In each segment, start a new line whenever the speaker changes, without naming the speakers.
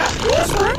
Here's one.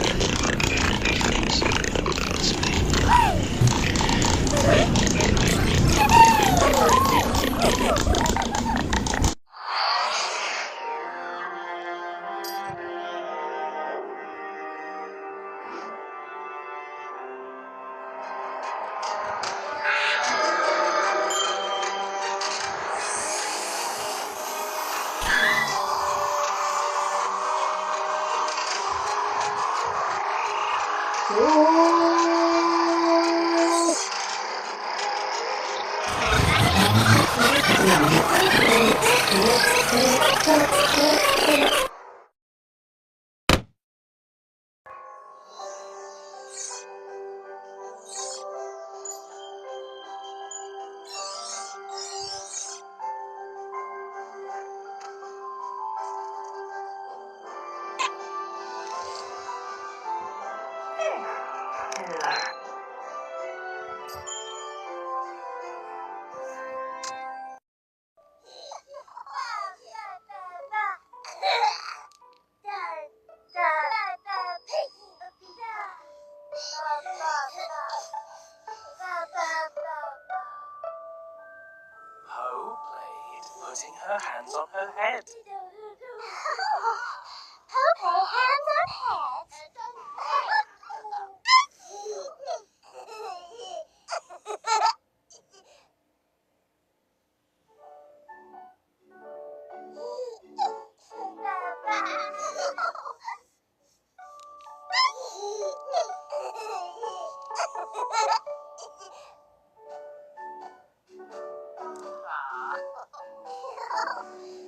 Po played putting her hands on her head.
Po play hands on head.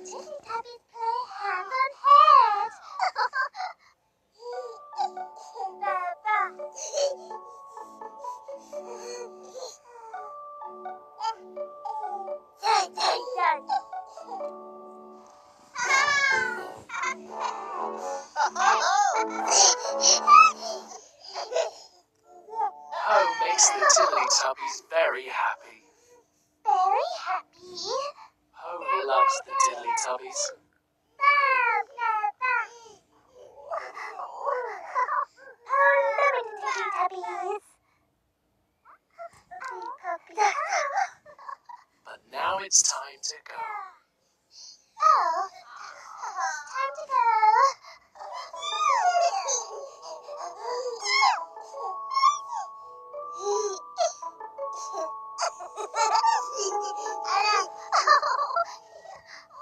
Teletubbies play hands on head.
Po makes the Teletubbies very happy.
Very happy.
Po loves the Teletubbies. But now it's time to go.
Oh, time to go.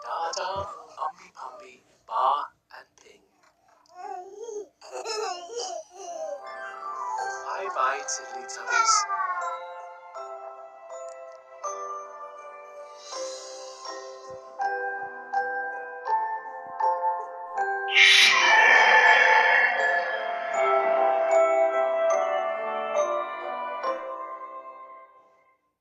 Dada, Umby Pumpy, Ba and Ping. Bye bye, Teletubbies.